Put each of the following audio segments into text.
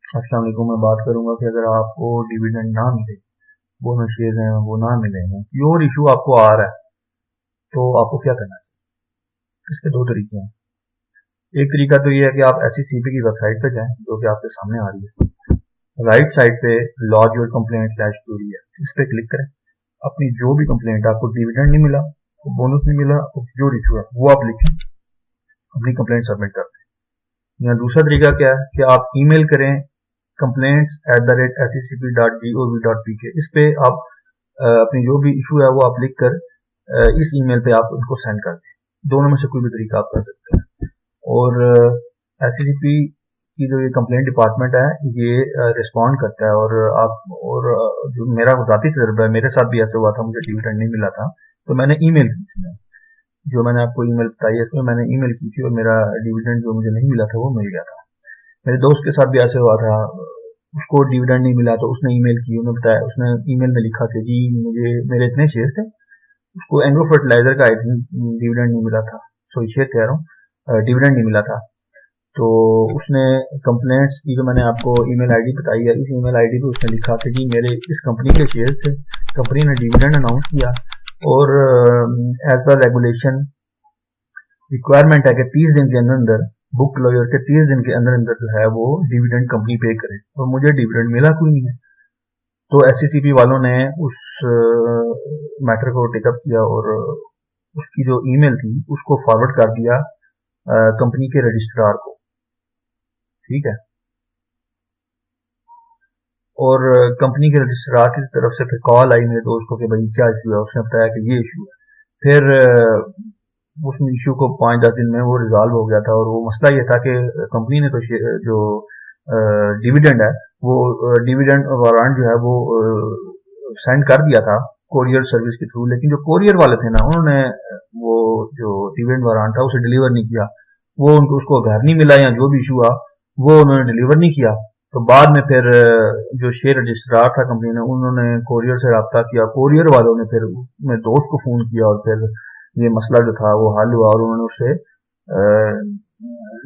अस्सलाम वालेकुम। मैं बात करूंगा कि अगर आपको डिविडेंड ना मिले, बोनस शेयर्स हैं वो ना मिले हैं, प्योर इशू आपको आ रहा है, तो आपको क्या करना चाहिए? इसके दो तरीके हैं। एक तरीका तो ये है कि आप SECP की वेबसाइट पे जाएं, जो कि आपके सामने आ रही है। राइट साइड पे lodge your complaint slash query है, इस पे क्लिक करें। अपनी जो भी कंप्लेंट, आपको डिविडेंड नहीं मिला, आपको बोनस नहीं मिला, आपको प्योर इशू है, वो आप लिखें, अपनी कंप्लेंट सबमिट कर दें। या दूसरा तरीका क्या है कि आप ईमेल करें complaints@secp.gov.pk। इस पे आप अपनी जो भी इशू है वो आप लिख कर इस ईमेल पे आप उनको सेंड कर दें। दोनों में से कोई भी तरीका आप कर सकते हैं। और SECP की जो ये कंप्लेंट डिपार्टमेंट है, ये रिस्पॉन्ड करता है। और जो मेरा ज़ाती तजुर्बा है, मेरे साथ भी ऐसा हुआ था, मुझे डिविडेंड नहीं मिला था, तो मैंने ईमेल की थी। जो मैंने आपको ईमेल बताई है, इसमें मैंने ईमेल की थी और मेरा डिविडेंड जो मुझे नहीं मिला था वो मिल गया था। मेरे दोस्त के साथ भी ऐसे हुआ था, उसको डिविडेंड नहीं मिला तो उसने ईमेल की, उन्हें बताया, उसने ईमेल में लिखा कि जी मुझे मेरे इतने शेयर्स थे, उसको एंग्रो फर्टिलाइजर का आई थिंक डिविडेंड नहीं मिला था, सॉरी शेयर कह रहा हूँ, डिविडेंड नहीं मिला था। तो उसने कंप्लेंट्स की जो मैंने आपको ईमेल आईडी बताई है, इस ईमेल आईडी पे उसने लिखा कि जी मेरे इस कंपनी के शेयर्स थे, कंपनी ने डिविडेंड अनाउंस किया और एज पर रेगुलेशन रिक्वायरमेंट है कि 30 दिन के अंदर अंदर, बुक क्लोजर के 30 दिन के अंदर अंदर जो है वो डिविडेंड कंपनी पे करे, और मुझे डिविडेंड मिला कोई नहीं है। तो SECP वालों ने उस मैटर को टेकअप किया और उसकी जो ईमेल थी उसको फॉरवर्ड कर दिया कंपनी के रजिस्ट्रार को। ठीक है। और कंपनी के रजिस्ट्रार की तरफ से फिर कॉल आई मेरे दोस्त को कि भाई क्या इशू है। उसने बताया कि ये इशू है। फिर उस इशू को 5-10 दिन में वो रिजॉल्व हो गया था। और वो मसला ये था कि कंपनी ने तो जो डिविडेंड है, वो डिविडेंड वारंट जो है वो सेंड कर दिया था कोरियर सर्विस के थ्रू, लेकिन जो कोरियर वाले थे ना, उन्होंने वो जो डिविडेंड वारंट था उसे डिलीवर नहीं किया। वो उनको उसको घर नहीं मिला या जो भी इशू हुआ वो उन्होंने डिलीवर नहीं किया। तो बाद में फिर जो शेयर रजिस्ट्रार था कंपनी ने, उन्होंने कोरियर से रब्ता किया। कोरियर वालों ने फिर मेरे दोस्त को फोन किया और फिर ये मसला जो था वो हल हुआ और उन्होंने उससे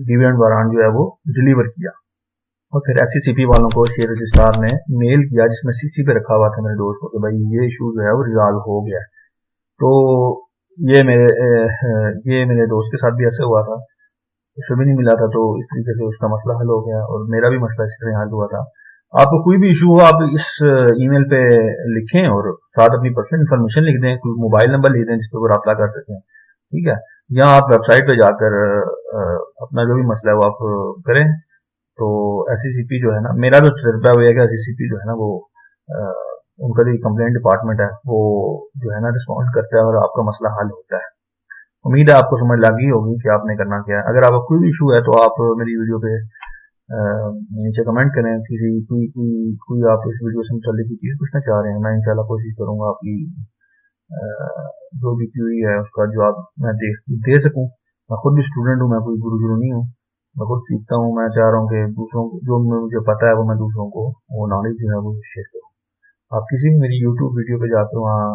डिविडेंड वारंट जो है वो डिलीवर किया। और फिर SECP वालों को शेयर रजिस्ट्रार ने मेल किया जिसमें CC पे रखा हुआ था मेरे दोस्त को कि भाई ये इशू जो है वो रिजॉल्व हो गया है। तो ये मेरे दोस्त के साथ भी ऐसे हुआ था, उसे भी नहीं मिला था, तो इस तरीके से उसका मसला हल हो गया और मेरा भी मसला इस तरह हल हुआ था। आपको कोई भी इशू हो आप इस ईमेल पे लिखें और साथ अपनी पर्सनल इन्फॉर्मेशन लिख दें, कोई मोबाइल नंबर लिख दें जिस पे वो रब्ता कर सकें। ठीक है। या आप वेबसाइट पे जाकर अपना जो भी मसला है वो आप करें। तो SECP जो है ना, मेरा जो तजुर्बा है कि SECP जो है ना वो उनका जो कंप्लेंट डिपार्टमेंट है वो जो है ना रिस्पॉन्ड करता है और आपका मसला हल होता है। उम्मीद है आपको समझ लग गई होगी कि आपने करना क्या है। अगर आपका कोई भी इशू है तो आप मेरी वीडियो पे नीचे कमेंट करें। कोई आप इस वीडियो से मुताल्लिक कोई चीज़ पूछना चाह रहे हैं, मैं इंशाल्लाह कोशिश करूंगा आपकी जो भी क्यूरी है उसका जवाब मैं दे सकूं। मैं खुद भी स्टूडेंट हूँ, मैं कोई गुरु नहीं हूँ, मैं खुद सीखता हूँ। मैं चाह रहा हूँ कि दूसरों को जो मुझे पता है वो मैं दूसरों को वो नॉलेज जो है वो शेयर करूँ। आप किसी भी मेरी यूट्यूब वीडियो पे जाकर वहाँ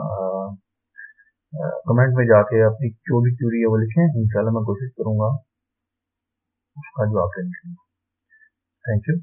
कमेंट में जाके अपनी जो भी क्यूरी है वो लिखें, इंशाल्लाह मैं कोशिश करूंगा उसका जवाब देने के लिए। Thank you.